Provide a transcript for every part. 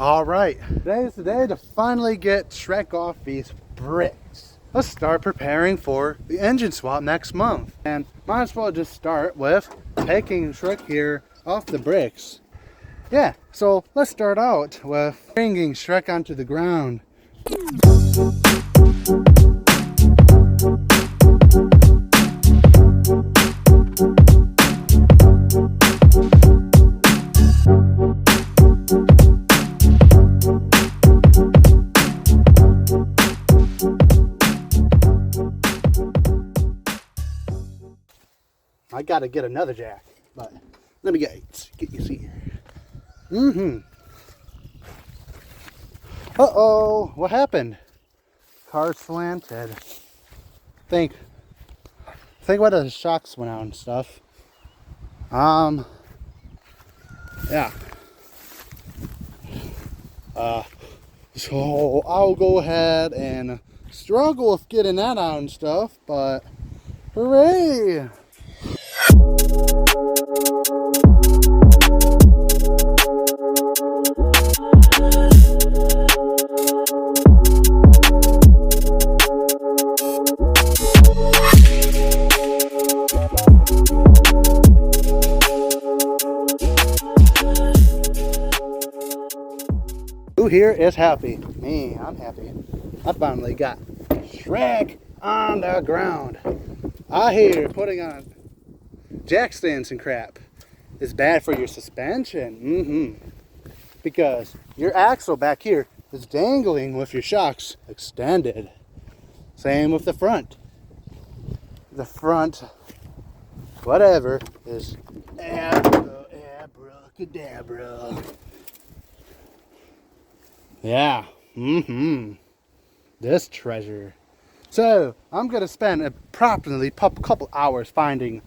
Alright, today is the day to finally get Shrek off these bricks. Let's start preparing for the engine swap next month. And might as well just start with taking Shrek here off the bricks. Yeah, so let's start out with bringing Shrek onto the ground. I gotta get another jack, but let me get you see here. Uh-oh, what happened? Car slanted. Think what the shocks went out and stuff. Yeah. So I'll go ahead and struggle with getting that out and stuff, but hooray! Who here is happy? Me, I'm happy. I finally got Shrek on the ground. I hear putting on jack stands and crap is bad for your suspension. Because your axle back here is dangling with your shocks extended. Same with the front. The front, whatever, is abracadabra. Yeah, this treasure. So, I'm going to spend approximately a couple hours finding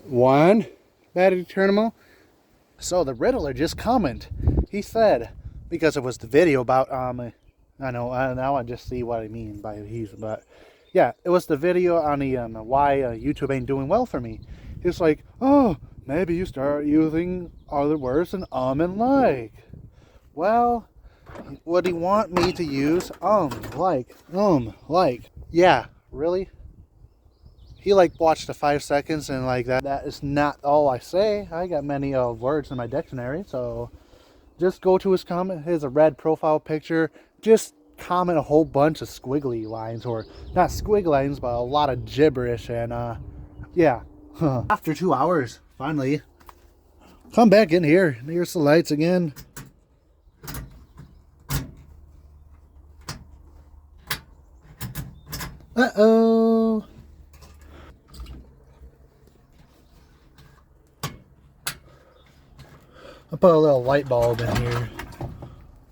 one battery terminal. So, the Riddler just commented. He said, because it was the video about, I know, now I just see what I mean by he's, but yeah, it was the video on the why YouTube ain't doing well for me. It's like, oh, maybe you start using other words than and like. Well, would he want me to use like? Yeah, really? He watched the 5 seconds and that is not all I say. I got many words in my dictionary, so just go to his comment. Here's a red profile picture. Just comment a whole bunch of squiggly lines, or not squiggly lines, but a lot of gibberish, and yeah. After 2 hours, finally, come back in here. Here's the lights again. Uh-oh. I put a little light bulb in here,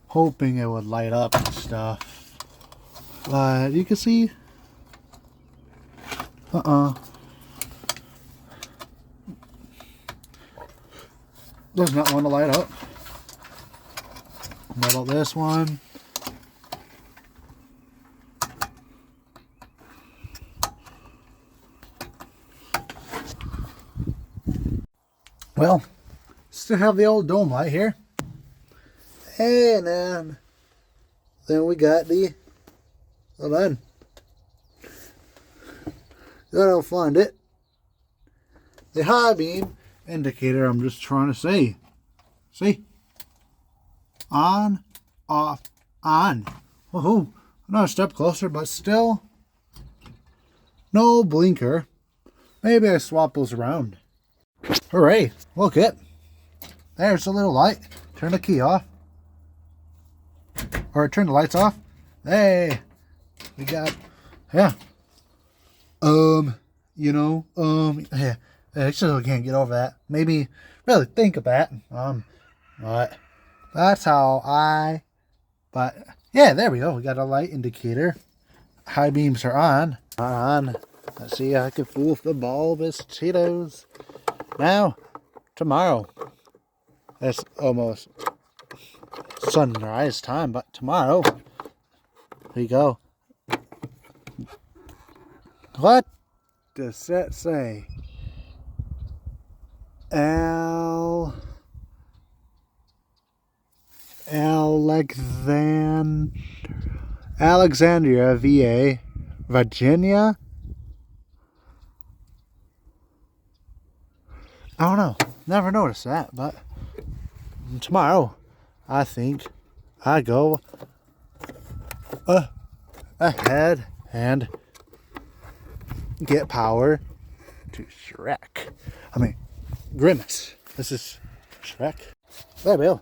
hoping it would light up and stuff. But you can see, does not want to light up. What about this one? Well, still have the old dome light here. And then we got the, hold on. Gotta find it. The high beam indicator, I'm just trying to say. See? On, off, on. Woohoo. Another step closer, but still no blinker. Maybe I swap those around. Hooray. Look it. There's a little light. Turn the key off. Or turn the lights off. Hey. We got, yeah. Yeah. I still can't get over that. Maybe really think of that. But that's how but yeah, there we go. We got a light indicator. High beams are on. Let's see, I can fool with the bulbous Cheetos. Now, tomorrow. It's almost sunrise time, but tomorrow, here you go. What does that say? Alexandria, VA, Virginia. I don't know. Never noticed that, but tomorrow, I think I go ahead and get power to Shrek. I mean, Grimace. This is Shrek. Hey, Bill.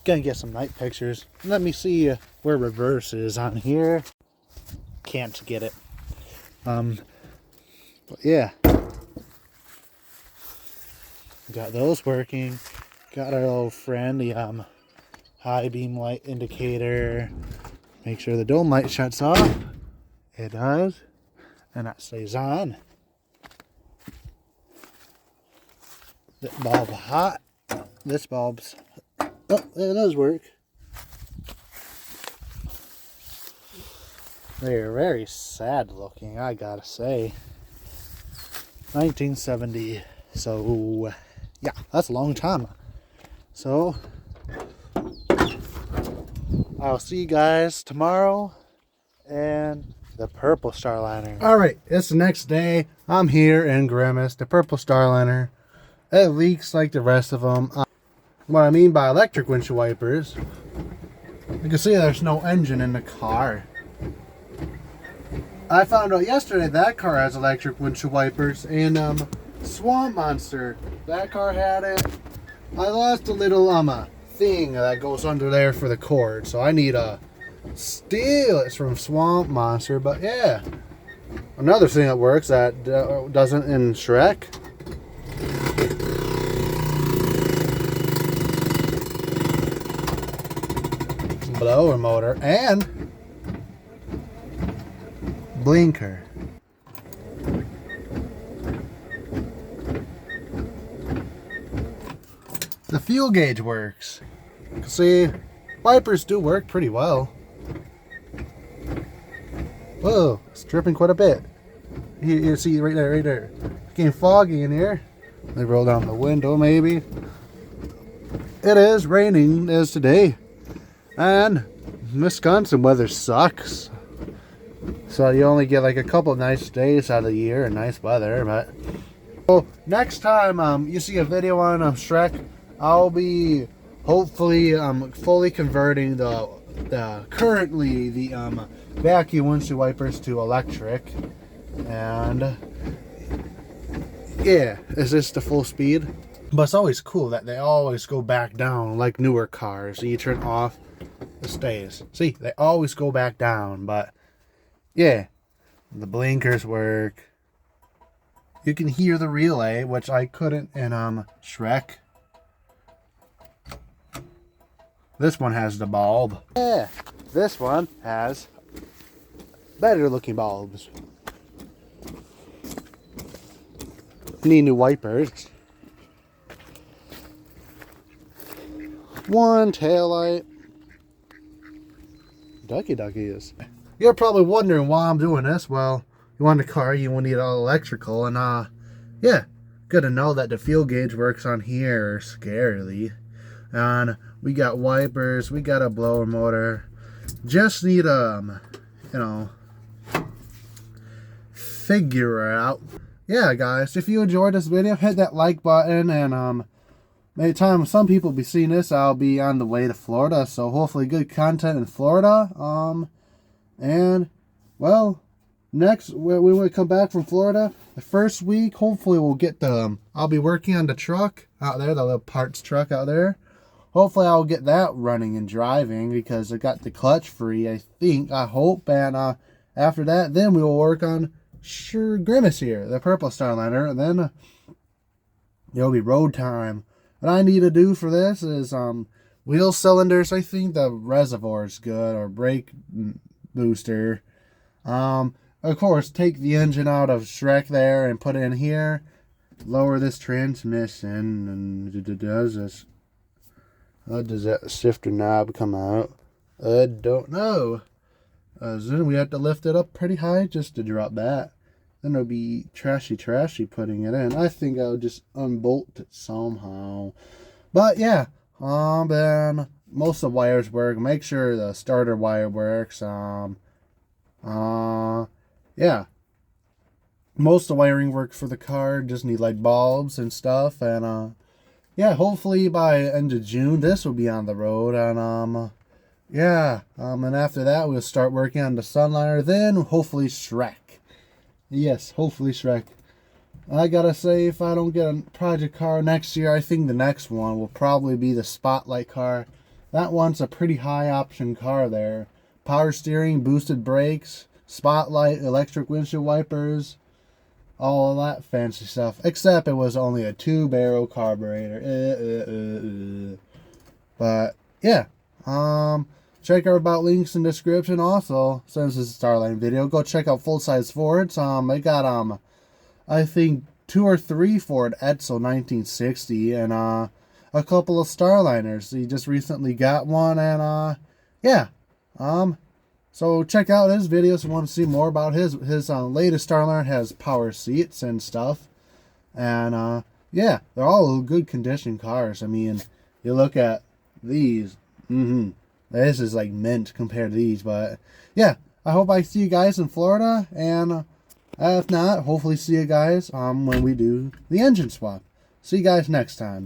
Gonna get some night pictures. Let me see where reverse is on here. Can't get it. But yeah. Got those working. Got our old friend, the high beam light indicator. Make sure the dome light shuts off. It does. And that stays on. This bulb hot. This bulb's... Oh, it does work. They're very sad looking, I gotta say. 1970. So, yeah, that's a long time. So, I'll see you guys tomorrow and the purple starliner. Alright, it's the next day. I'm here in Grimace, the purple starliner. It leaks like the rest of them. What I mean by electric windshield wipers, you can see there's no engine in the car. I found out yesterday that car has electric windshield wipers, and Swamp Monster, that car had it. I lost a little thing that goes under there for the cord, so I need to steal it from Swamp Monster. But yeah, another thing that works that doesn't in Shrek. Blower motor and blinker. The fuel gauge works. See, wipers do work pretty well. Whoa, it's dripping quite a bit. You see right there, right there. It's getting foggy in here. Let me roll down the window maybe. It is raining as today. And Wisconsin weather sucks. So you only get like a couple nice days out of the year and nice weather. But so next time you see a video on Shrek, I'll be hopefully fully converting the currently the vacuum windshield wipers to electric. And yeah, is this the full speed? But it's always cool that they always go back down like newer cars. You turn off, it stays. See, they always go back down. But yeah, the blinkers work. You can hear the relay, which I couldn't in Shrek. This one has the bulb. Yeah, this one has better looking bulbs. Need new wipers. One taillight. Duckies. You're probably wondering why I'm doing this. Well, you want a car, you will need all electrical, and yeah, good to know that the fuel gauge works on here scarily. And we got wipers, we got a blower motor. Just need figure out. Yeah, guys, if you enjoyed this video, hit that like button, and by the time some people will be seeing this, I'll be on the way to Florida, so hopefully good content in Florida. And well, next when we come back from Florida, the first week, hopefully we'll get I'll be working on the truck out there, the little parts truck out there. Hopefully I'll get that running and driving because I got the clutch free, I hope. And after that, then we will work on Grimace here, the purple starliner, and then it'll be road time. What I need to do for this is wheel cylinders. I think the reservoir is good, or brake booster. Of course, take the engine out of Shrek there and put it in here. Lower this transmission, and it does this. How does that shifter knob come out? I don't know. Then we have to lift it up pretty high just to drop that. then it'll be trashy putting it in. I think I'll just unbolt it somehow. But yeah, then most of the wires work. Make sure the starter wire works. Yeah. Most of the wiring works for the car. Just need like bulbs and stuff. And yeah, hopefully by end of June this will be on the road. And yeah. And after that we'll start working on the Sunliner. Then hopefully Shrek. Yes, hopefully Shrek. I gotta say, if I don't get a project car next year, I think the next one will probably be the Spotlight car. That one's a pretty high option car there. Power steering, boosted brakes, spotlight, electric windshield wipers, all of that fancy stuff. Except it was only a 2-barrel carburetor. But yeah, check our about links in the description. Also, since this is a Starline video, go check out full size Fords. I got I think 2 or 3 Ford Edsel 1960 and a couple of Starliners. He just recently got one, and yeah. So check out his videos if you want to see more about his latest Starliner. Has power seats and stuff. And yeah, they're all good condition cars. I mean, you look at these, this is like mint compared to these. But yeah, I hope I see you guys in Florida, and if not, hopefully see you guys when we do the engine swap. See you guys next time.